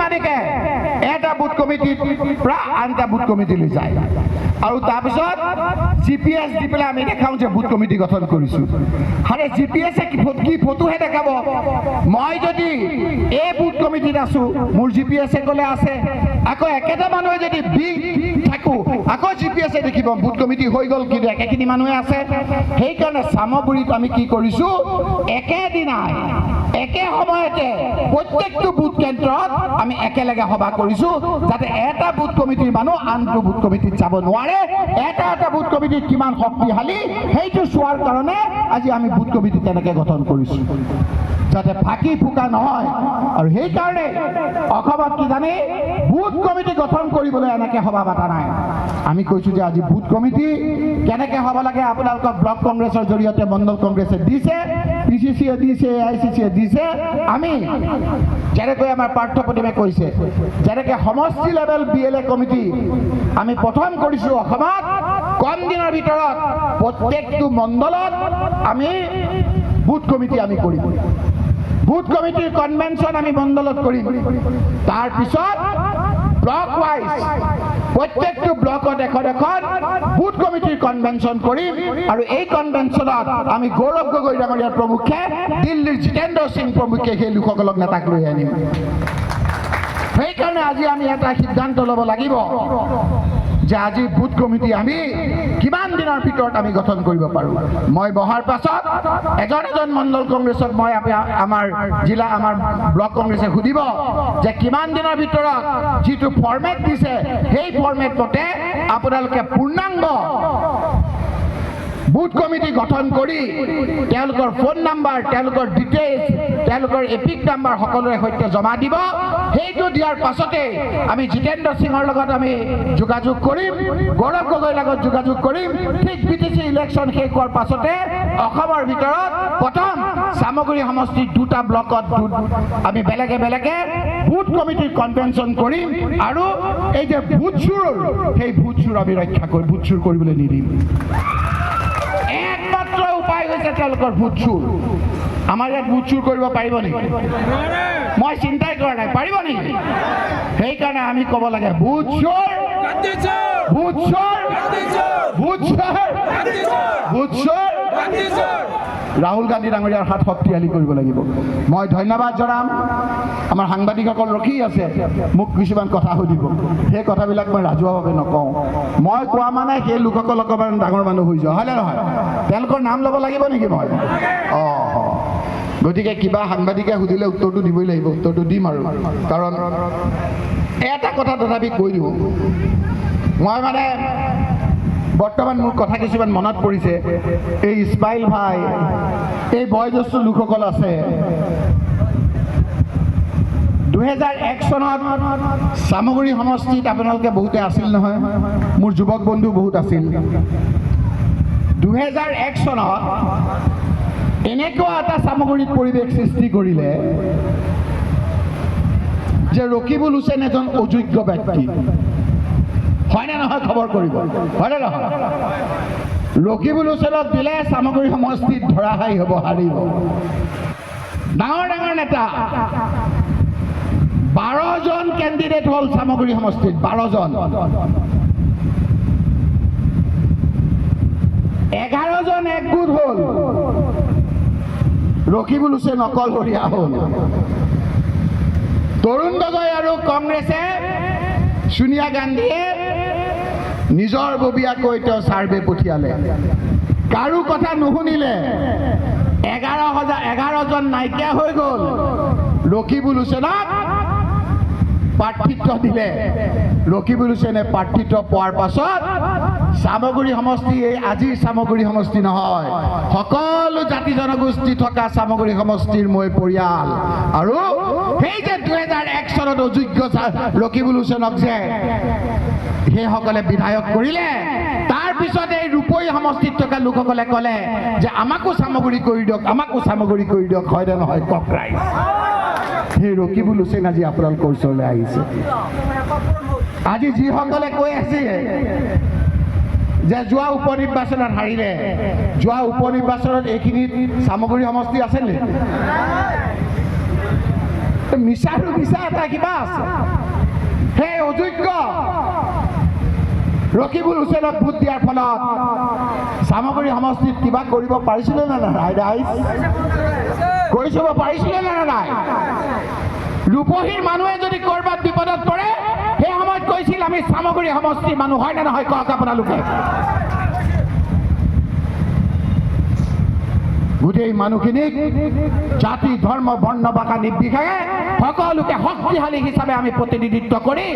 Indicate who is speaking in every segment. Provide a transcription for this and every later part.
Speaker 1: মালিকে এটা বুথ কমিটিৰ পৰা আন এটা বুথ কমিটিলৈ যায় আৰু তাৰপিছত জিপিএছ দি পেলাই আমি দেখাওঁ যে বুথ কমিটি গঠন কৰিছোঁ। আৰে জিপিএছে কি ফটোহে দেখাব? মই যদি এই বুথ কমিটিত আছোঁ, মোৰ জিপিএছে ক'লে আছে, আকৌ একেটা মানুহে যদি বি থাকোঁ, আকৌ জিপিএছে দেখিব বুথ কমিটি হৈ গ'ল, কিন্তু একেখিনি মানুহে আছে। সেইকাৰণে চামগুৰিত আমি কি কৰিছোঁ, একেদিনাই একে সময়তে প্ৰত্যেকটো বুথ কেন্দ্ৰত আমি একেলগে সভা কৰিছোঁ, যাতে এটা বুথ কমিটিৰ মানুহ আনটো বুথ কমিটিত যাব নোৱাৰে। এটা বুথ কমিটিত কিমান শক্তিশালী সেইটো চোৱাৰ কাৰণে আজি আমি বুথ কমিটি তেনেকৈ গঠন কৰিছোঁ, যাতে ফাঁকি ফুকা নহয়। আৰু সেইকাৰণে অসমত কি জানে, বুথ কমিটি গঠন কৰিবলৈ এনেকৈ সভা পতা নাই। আমি কৈছোঁ যে আজি বুথ কমিটি কেনেকৈ হ'ব লাগে, আপোনালোকক ব্লক কংগ্ৰেছৰ জৰিয়তে মণ্ডল কংগ্ৰেছে দিছে, পিচিচিয়ে দিছে, AICCয়ে দিছে। আমি যেনেকৈ আমাৰ পাৰ্থ প্ৰতিমে কৈছে, যেনেকৈ সমষ্টি লেভেল BLA কমিটি আমি প্ৰথম কৰিছোঁ অসমত, কম দিনৰ ভিতৰত প্ৰত্যেকটো মণ্ডলত আমি বুথ কমিটি আমি কৰিম। বুথ কমিটিৰ কনভেনশ্যন আমি মণ্ডলত কৰিম। তাৰপিছত ব্লক ৱাইজ প্ৰত্যেকটো ব্লকত এখন এখন বুথ কমিটিৰ কনভেনশ্যন কৰিম। আৰু এই কনভেনশ্যনত আমি গৌৰৱ গগৈ ডাঙৰীয়াৰ প্ৰমুখ্যে, দিল্লীৰ জিতেন্দ্ৰ সিং প্ৰমুখ্যে সেই লোকসকলক নেতাক লৈ আনিম। সেইকাৰণে আজি আমি এটা সিদ্ধান্ত ল'ব লাগিব যে আজি বুথ কমিটি আমি কিমান দিনৰ ভিতৰত আমি গঠন কৰিব পাৰোঁ। মই বহাৰ পাছত এজন এজন মণ্ডল কংগ্ৰেছক মই আমাৰ জিলা আমাৰ ব্লক কংগ্ৰেছে সুধিব যে কিমান দিনৰ ভিতৰত যিটো ফৰ্মেট দিছে সেই ফৰ্মেট মতে আপোনালোকে পূৰ্ণাংগ বুথ কমিটি গঠন কৰি তেওঁলোকৰ ফোন নাম্বাৰ, তেওঁলোকৰ ডিটেইলছ, তেওঁলোকৰ এপিক নাম্বাৰ সকলোৰে সৈতে জমা দিব। সেইটো দিয়াৰ পাছতে আমি জিতেন্দ্ৰ সিঙৰ লগত আমি যোগাযোগ কৰিম, গৌৰৱ গগৈৰ লগত যোগাযোগ কৰিম। ঠিক BTC ইলেকশ্যন শেষ হোৱাৰ পাছতে অসমৰ ভিতৰত প্ৰথম চামগুৰি সমষ্টিৰ দুটা ব্লকত আমি বেলেগে বেলেগে বুথ কমিটিৰ কনভেনশ্যন কৰিম। আৰু এই যে বুথ চুৰ, সেই বুথ চুৰ আমি ৰক্ষা কৰি বুথ চুৰ কৰিবলৈ নিদিম। একমাত্ৰ উপায় হৈছে তেওঁলোকৰ বুথ চুৰ। আমাৰ ইয়াত বুথ চুৰ কৰিব পাৰিব নেকি? মই চিন্তাই কৰা নাই, পাৰিব নেকি? সেইকাৰণে আমি ক'ব লাগে বুথ চুৰ, বুথ চুৰ, বুথ চুৰ, বুথ চুৰ। ৰাহুল গান্ধী ডাঙৰীয়াৰ হাত শক্তিশালী কৰিব লাগিব। মই ধন্যবাদ জনাম। আমাৰ সাংবাদিকসকল ৰখি আছে, মোক কিছুমান কথা সুধিব। সেই কথাবিলাক মই ৰাজহুৱাভাৱে নকওঁ। মই কোৱা মানে সেই লোকসকল অকণমান ডাঙৰ মানুহ হৈ যোৱা, হয়নে নহয়? তেওঁলোকৰ নাম ল'ব লাগিব নেকি মই? গতিকে কিবা সাংবাদিকে সুধিলে উত্তৰটো দিবই লাগিব, উত্তৰটো দিম। আৰু কাৰণ এটা কথা তথাপি কৈ দিওঁ, মই মানে বৰ্তমান মোৰ কথা কিছুমান মনত পৰিছে। এই ইছমাইল ভাই, এই বয়োজ্যেষ্ঠ লোকসকল আছে। 2001 চনত চামগুৰি সমষ্টিত আপোনালোকে বহুতে আছিল নহয়, মোৰ যুৱক বন্ধু বহুত আছিল। 2001 চনত এনেকুৱা এটা চামগুৰিত পৰিৱেশ সৃষ্টি কৰিলে যে ৰকিবুল হুছেইন এজন অযোগ্য ব্যক্তি। হয়নে নহয়? খবৰ কৰিব, হয়নে নহয়? ৰকিবুল হুছেইনক দিলে চামগুৰি সমষ্টিত ধৰাশায়ী হ'ব, হাৰিব। ডাঙৰ ডাঙৰ নেতা 12জন কেণ্ডিডেট হ'ল চামগুৰি সমষ্টিত, 12জন। 11জন একগোট হ'ল, ৰকিবুল হুছেইন অকলশৰীয়া হ'ল। তৰুণ গগৈ আৰু কংগ্ৰেছে, সোনিয়া গান্ধীয়ে নিজৰ ববীয়াকৈ তেওঁ ছাৰ্ভে পঠিয়ালে, কাৰো কথা নুশুনিলে। 11জন নাইকিয়া হৈ গ'ল। ৰকিবুল হুছেইনক প্ৰাৰ্থিত্ব দিলে। ৰকিবুল হুছেইনে প্ৰাৰ্থিত্ব পোৱাৰ পাছত চামগুৰি সমষ্টি, এই আজিৰ চামগুৰি সমষ্টি নহয়, সকলো জাতি জনগোষ্ঠী থকা চামগুৰি সমষ্টিৰ মই পৰিয়াল। আৰু সেই যে 2001 চনত অযোগ্য ৰকিবুল হুছেইনক যে সেইসকলে বিধায়ক কৰিলে, তাৰপিছত এই ৰূপৈ সমষ্টিত থকা লোকসকলে ক'লে যে আমাকো চামগুৰি কৰি দিয়ক, আমাকো চামগুৰি কৰি দিয়ক। হয়নে নহয়? ককৰাইজ। সেই ৰকিবুল হুছেইন আজি আপোনালোকৰ ওচৰলৈ আহিছে। আজি যিসকলে কৈ আছে যে যোৱা উপ নিৰ্বাচনত হাৰিলে, যোৱা উপ নিৰ্বাচনত এইখিনিত চামগুৰি সমষ্টি আছে নেকি? মিছাৰো মিছা এটা কিবা আছে। সেই অযোগ্য ৰকিবুল হুছেইনক ভোট দিয়াৰ ফলত চামগুৰি সমষ্টিত কিবা কৰিব পাৰিছিলে নে নাই? ৰাইজ কৰিব পাৰিছিলে নে নাই? ৰূপহীৰ মানুহে যদি ক'ৰবাত বিপদত পৰে সেই সময়ত কৈছিল আমি চামগুৰি সমষ্টিৰ মানুহ, হয় নে নহয়? কওক আপোনালোকে। গোটেই মানুহখিনিক জাতি ধৰ্ম বৰ্ণ ভাষা নিৰ্বিশেষে সকলোকে শক্তিশালী হিচাপে আমি প্ৰতিনিধিত্ব কৰি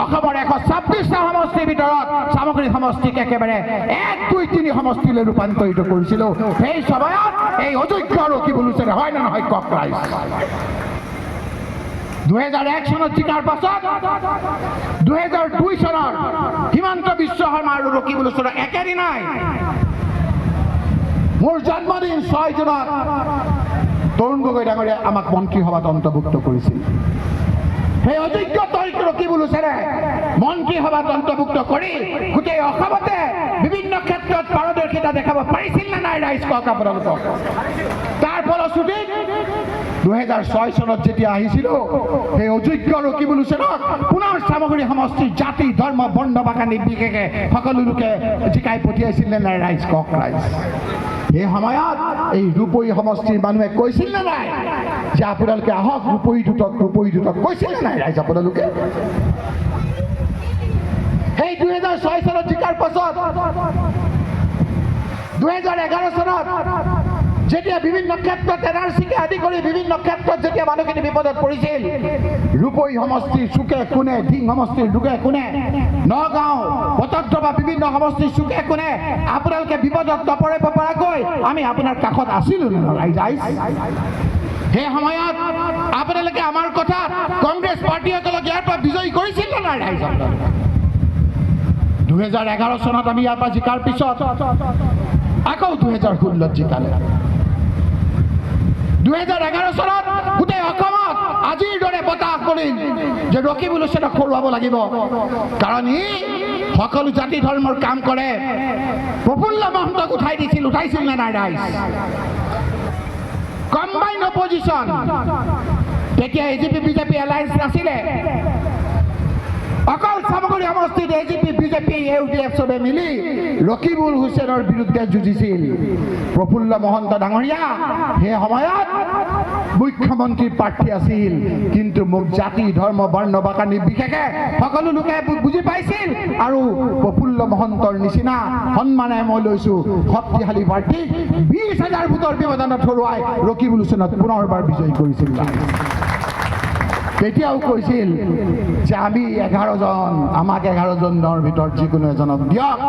Speaker 1: অসমৰ 126টা সমষ্টিৰ ভিতৰত চামগুৰি সমষ্টিক একেবাৰে 1, 2, 3 সমষ্টিলৈ ৰূপান্তৰিত কৰিছিলোঁ। সেই সময়ত এই অযোগ্য ৰকিবুল হুছেইন, হয় নে নহয়? কওক ৰাইজ। 2001 চনত জিকাৰ পাছত 2002 চনৰ হিমন্ত বিশ্ব শৰ্মা আৰু ৰকিবুল হুছেইনৰ একেদিনাই মোৰ জন্মদিন 6 জুনত তৰুণ গগৈ ডাঙৰীয়াই আমাক মন্ত্ৰীসভাত অন্তৰ্ভুক্ত কৰিছিল। সেই অযোগ্য ৰকিবুল হুছেইনে মন্ত্ৰীসভাত অন্তৰ্ভুক্ত কৰি গোটেই অসমতে বিভিন্ন ক্ষেত্ৰত পাৰদৰ্শিতা দেখাব পাৰিছিল নে নাই? ৰাইজ কওক আপোনালোকক। তাৰ ফলশ্ৰুতিত 2006 চনত যেতিয়া আহিছিলোঁ সেই অযোগ্য ৰকিবুল হুছেইনক পুনৰ চামগুৰি সমষ্টিৰ জাতি ধৰ্ম বৰ্ণ ভাষা নিৰ্বিশেষে সকলো লোকে জিকাই পঠিয়াইছিল নে নাই? ৰাইজ কওক ৰাইজ। এই সময়ত এই ৰূপহী সমষ্টিৰ মানুহে কৈছিল নে নাই যে আপোনালোকে আহক ৰূপহী দুটক কৈছিল নে নাই? ৰাইজ আপোনালোকে সেই 2006 চনত জিকাৰ পাছত 2011 চনত যেতিয়া বিভিন্ন ক্ষেত্ৰত NRCকে আদি কৰি বিভিন্ন ক্ষেত্ৰত যেতিয়া মানুহখিনি বিপদত পৰিছিল, ৰূপহী সমষ্টিৰ চুকে কোণে, ধিং সমষ্টিৰ চুকে কোণে, নগাঁও পটদ্ৰ বা বিভিন্ন সমষ্টিৰ চুকে কোণে আপোনালোকে বিপদত নপৰিব পৰাকৈ আমি আপোনাৰ কাষত আছিলোঁ নে নাই? ৰাইজ সেই সময়ত আপোনালোকে আমাৰ কথাত কংগ্ৰেছ পাৰ্টীসকলক ইয়াৰ পৰা বিজয়ী কৰিছিল নে নাই? ৰাইজ 2011 চনত আমি ইয়াৰ পৰা জিকাৰ পিছত আকৌ 2016 জিকালে। 2011 চনত গোটেই অসমত আজিৰ দৰে বতাহ কৰিল যে ৰকিবুল হুছেইনক হৰুৱাব লাগিব, কাৰণ ই সকলো জাতি ধৰ্মৰ কাম কৰে। প্ৰফুল্ল মহন্তক উঠাইছিল নে নাই? ৰাইজ কম্বাইন অপজিশ্যন, তেতিয়া AGP BJP এলায়েন্স নাছিলে, অকল চামগুৰি সমষ্টিত AGP BJP UDF চবে মিলি ৰকিবুল হুছেইনৰ বিৰুদ্ধে যুঁজিছিল। প্ৰফুল্ল মহন্ত ডাঙৰীয়া সেই সময়ত মুখ্যমন্ত্ৰীৰ প্ৰাৰ্থী আছিল, কিন্তু মোক জাতি ধৰ্ম বৰ্ণ ভাষা নিৰ্বিশেষে সকলো লোকে বুজি পাইছিল আৰু প্ৰফুল্ল মহন্তৰ নিচিনা সন্মানে মই লৈছোঁ শক্তিশালী প্ৰাৰ্থীক 20,000 ভোটৰ ব্যৱধানত হৰুৱাই ৰকিবুল হুছেইনক পুনৰবাৰ বিজয়ী কৰিছিল। তেতিয়াও কৈছিল যে আমি 11 জন, আমাক 11 জনৰ ভিতৰত যিকোনো এজনক দিয়ক,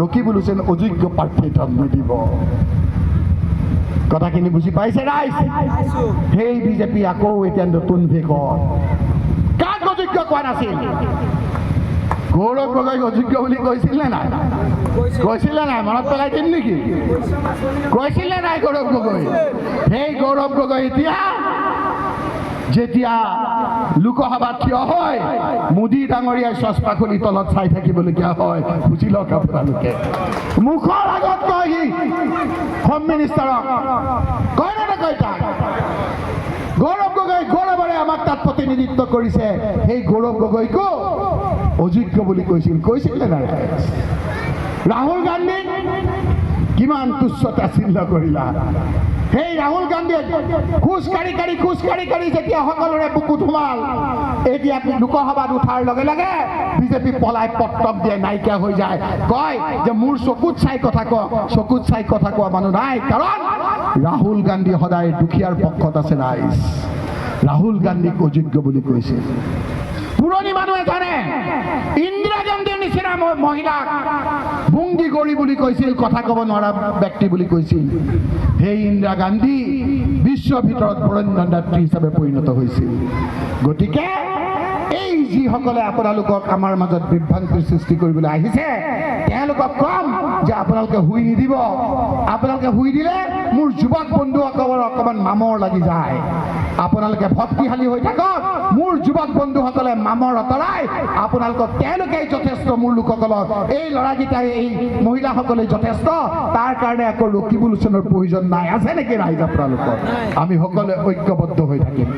Speaker 1: ৰকিবুল হুছেইন অযোগ্য প্ৰাৰ্থী নিদিব। কথাখিনি বুজি পাইছে ৰাইজ? সেই বিজেপি আকৌ এতিয়া নতুন ভেগত কাক অযোগ্য কোৱা নাছিল? গৌৰৱ গগৈক অযোগ্য বুলি কৈছিল নে নাই? কৈছিল নে নাই? মনত পেলাই দিম নেকি? কৈছিল নে নাই গৌৰৱ গগৈ? সেই গৌৰৱ গগৈ এতিয়া যেতিয়া লোকসভাত থিয় হয় মোদী ডাঙৰীয়াই চচপা খুলি তলত চাই থাকিবলগীয়া হয়। বুজি লওক আপোনালোকে। মুখৰ আগত কয় সি হোম মিনিষ্টাৰক, কয় নে নকয়? তাক গৌৰৱ গগৈ গৌৰৱেৰে আমাক তাত প্ৰতিনিধিত্ব কৰিছে। সেই গৌৰৱ গগৈকো অযোগ্য বুলি কৈছিল নে নাই? ৰাহুল গান্ধী কিমান তুচ্ছতাচ্ছিল্য কৰিলা? সেই ৰাহুল গান্ধীয়ে খোজ কাঢ়ি যেতিয়া সকলোৰে বুকুত সোমাল, এতিয়া লোকসভাত উঠাৰ লগে লগে বিজেপি পলাই পত্ৰক দিয়ে, নাইকিয়া হৈ যায়। কয় যে মোৰ চকুত চাই কথা কোৱা মানুহ নাই, কাৰণ ৰাহুল গান্ধী সদায় দুখীয়াৰ পক্ষত আছে। ৰাইজ ৰাহুল গান্ধীক অযোগ্য বুলি কৈছে। পুৰণি মানুহে জানে ইন্দিৰা গান্ধীৰ নিচিনা মহিলাক ভুংগী গৰি বুলি কৈছিল, কথা ক'ব নোৱাৰা ব্যক্তি বুলি কৈছিল। সেই ইন্দিৰা গান্ধী বিশ্বৰ ভিতৰত বৰেণ্য নেত্ৰী হিচাপে পৰিণত হৈছিল। গতিকে এই যিসকলে আপোনালোকক আমাৰ মাজত বিভ্ৰান্তিৰ সৃষ্টি কৰিবলৈ আহিছে, তেওঁলোকক কম যে আপোনালোকে শুই নিদিব। আপোনালোকে শুই দিলে মোৰ যুৱক বন্ধুসকলৰ অকণমান মামৰ লাগি যায়। আপোনালোকে ভক্তিশালী হৈ থাকক। মোৰ যুৱক বন্ধুসকলে মামৰ আঁতৰাই আপোনালোকক তেওঁলোকেই যথেষ্ট। মোৰ লোকসকলক এই ল'ৰাকেইটাই এই মহিলাসকলে যথেষ্ট। তাৰ কাৰণে আকৌ ৰকিবুল হুছেইনৰ প্ৰয়োজন নাই। আছে নেকি ৰাইজ আপোনালোকৰ? আমি সকলোৱে ঐক্যবদ্ধ হৈ থাকিম।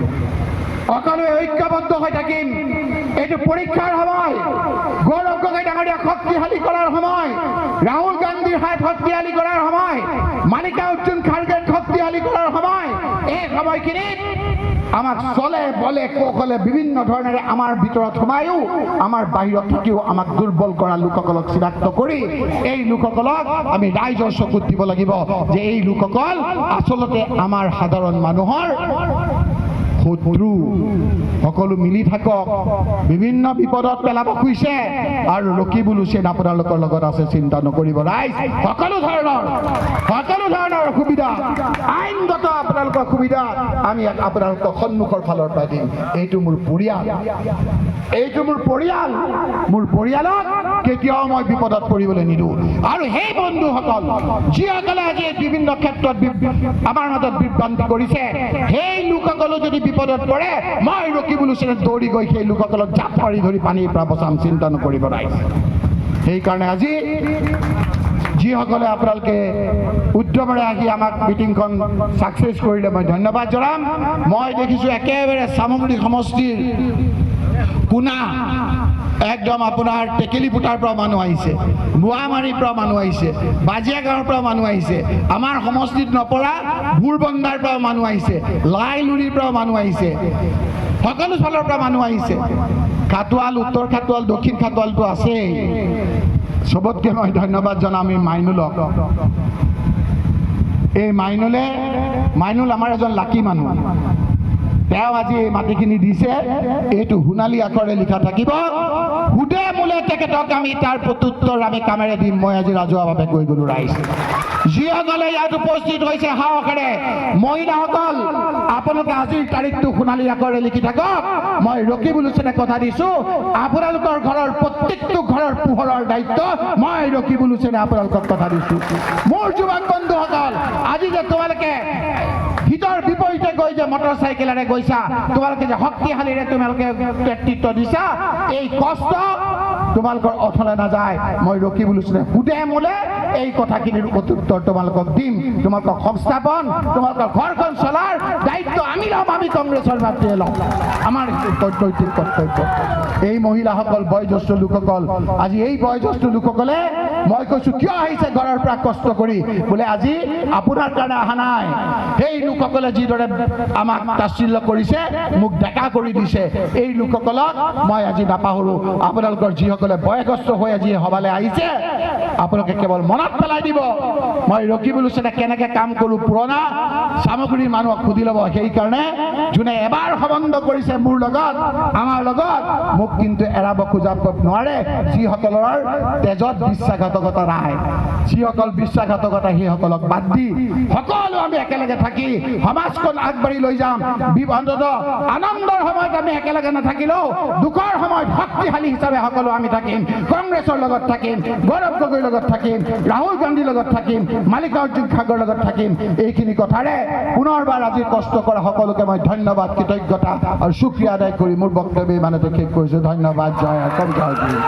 Speaker 1: সকলোৱে ঐক্যবদ্ধ হৈ থাকিম। এইটো পৰীক্ষাৰ সময়, গৌৰৱ গগৈ ডাঙৰীয়াক শক্তিশালী কৰাৰ সময়, ৰাহুল গান্ধীৰ হাত শক্তিশালী কৰাৰ সময়, মাল্লিকাৰ্জুন খাৰ্গেক শক্তিশালী কৰাৰ সময়। এই সময়খিনিত আমাক চলে বলে কৌশলে বিভিন্ন ধৰণেৰে আমাৰ ভিতৰত সোমায়ো আমাৰ বাহিৰত থাকিও আমাক দুৰ্বল কৰা লোকসকলক চিনাক্ত কৰি এই লোকসকলক আমি ৰাইজৰ চকুত দিব লাগিব যে এই লোকসকল আচলতে আমাৰ সাধাৰণ মানুহৰ শত্ৰু। সকলো মিলি থাকক, বিভিন্ন বিপদত পেলাব খুজিছে আৰু ৰকিবুল হুছেইন আপোনালোকৰ লগত আছে, চিন্তা নকৰিব ৰাইজ। সকলো ধৰণৰ সুবিধা, আইনগত আপোনালোকৰ সুবিধা আমি আপোনালোকৰ সন্মুখৰ ফালৰ পৰা দিম। এইটো মোৰ পৰিয়াল, মোৰ পৰিয়ালক কেতিয়াও মই বিপদত পৰিবলৈ নিদিওঁ। আৰু সেই বন্ধুসকল যিসকলে আজি বিভিন্ন ক্ষেত্ৰত আমাৰ মাজত বিভ্ৰান্তি কৰিছে, সেই লোকসকলো যদি বিপদত পৰে মই ৰকিবুল হুছেইনে দৌৰি গৈ সেই লোকসকলক জাপ মাৰি ধৰি পানীৰ পৰা বচাম, চিন্তা নকৰিব ৰাইজ। সেইকাৰণে আজি যিসকলে আপোনালোকে উদ্যমেৰে আহি আমাক মিটিংখন ছাকচেছ কৰিলে মই ধন্যবাদ জনাম। মই দেখিছোঁ একেবাৰে চামগুৰি সমষ্টিৰ কোনা একদম আপোনাৰ টেকেলি ফুটাৰ পৰা মানুহ আহিছে, বোৱামাৰীৰ পৰা মানুহ আহিছে, বাজিয়া গাঁৱৰ পৰা মানুহ আহিছে, আমাৰ সমষ্টিত নপৰা ভুৰবন্দাৰ পৰা মানুহ আহিছে, লাইলুৰিৰ পৰা মানুহ আহিছে, সকলো ফালৰ পৰা মানুহ আহিছে। খাটোৱাল, উত্তৰ খাটোৱাল, দক্ষিণ খাটোৱালটো আছেই। চবতকৈ মই ধন্যবাদ জনাম এই মাইনুলক। এই মাইনুল আমাৰ এজন লাকি মানুহ। তেওঁ আজি এই মাটিখিনি দিছে, এইটো সোণালী আখৰে লিখা থাকিব। সুদে মূলে তেখেতক আমি তাৰ প্ৰত্যুত্তৰ আমি কামেৰে দিম। মই আজি ৰাজহুৱাভাৱে কৈ গ'লো ৰাইজ। যিসকলে ইয়াত উপস্থিত হৈছে সাহসেৰে, মহিলাসকল আপোনালোকে আজিৰ তাৰিখটো সোণালী আখৰে লিখি থাকক। মই ৰকিবুল হুছেইনে কথা দিছোঁ, আপোনালোকৰ ঘৰৰ প্ৰত্যেকটো ঘৰৰ পোহৰৰ দায়িত্ব মই ৰকিবুল হুছেইনে আপোনালোকক কথা দিছোঁ। মোৰ যুৱক বন্ধুসকল, আজি যে তোমালোকে হিতৰ বিপৰীতে গৈ যে মটৰ চাইকেলেৰে গৈছা, তোমালোকে যে শক্তিশালীৰে তোমালোকে নেতৃত্ব দিছা, এই কষ্ট তোমালোকৰ অথলে নাযায়। মই ৰকিবুল হুছেইনে সুদে মূলে এই কথাখিনিৰ প্ৰত্যুত্তৰ তোমালোকক দিম। তোমালোকক সংস্থাপন, তোমালোকৰ ঘৰখন চলাৰ দায়িত্ব আমি ল'ম, আমি কংগ্ৰেছৰ মাতৃয়ে ল'ম। আমাৰ নৈতিক কৰ্তব্য। এই মহিলাসকল, বয়োজ্যেষ্ঠ লোকসকল, আজি এই বয়োজ্যেষ্ঠ লোকসকলে মই কৈছোঁ কিয় আহিছে ঘৰৰ পৰা কষ্ট কৰি, বোলে আজি আপোনাৰ কাৰণে অহা নাই। সেই লোকসকলে যিদৰে আমাক তাচ্ছিল্য কৰিছে, মোক ডেকা কৰি দিছে, এই লোকসকলক মই আজি নাপাহৰোঁ। আপোনালোকৰ যিসকলে বয়সস্থ হৈ আজি সভালৈ আহিছে, আপোনালোকে কেৱল মনত পেলাই দিব মই ৰকিবুল হুছেইনে কেনেকৈ কাম কৰোঁ। পুৰণা চামগুৰিৰ মানুহক সুধি ল'ব। সেইকাৰণে যোনে এবাৰ সম্বন্ধ কৰিছে মোৰ লগত, আমাৰ লগত, মোক কিন্তু এৰাব খোজাব নোৱাৰে। যিসকলৰ তেজত বিশ্বাসঘাতকতা নাই, যিসকল বিশ্বাসঘাতকতা, সেইসকলক বাদ দি সকলো আমি একেলগে থাকি সমাজখন আগবাঢ়ি লৈ যাম। অন্তত আনন্দৰ সময়ত আমি একেলগে নাথাকিলেও দুখৰ সময়ত শক্তিশালী হিচাপে সকলো আমি থাকিম। কংগ্ৰেছৰ লগত থাকিম, গৌৰৱ গগৈৰ লগত থাকিম, ৰাহুল গান্ধীৰ লগত থাকিম, মাল্লিকাৰ্জুন খাৰ্গেৰ লগত থাকিম। এইখিনি কথাৰে পুনৰবাৰ আজি কষ্ট কৰা সকলোকে মই ধন্যবাদ, কৃতজ্ঞতা আৰু শুক্ৰিয়া আদায় কৰি মোৰ বক্তব্য ইমানতে শেষ কৰিছোঁ। ধন্যবাদ। জয় অসম, জয় গুৰু।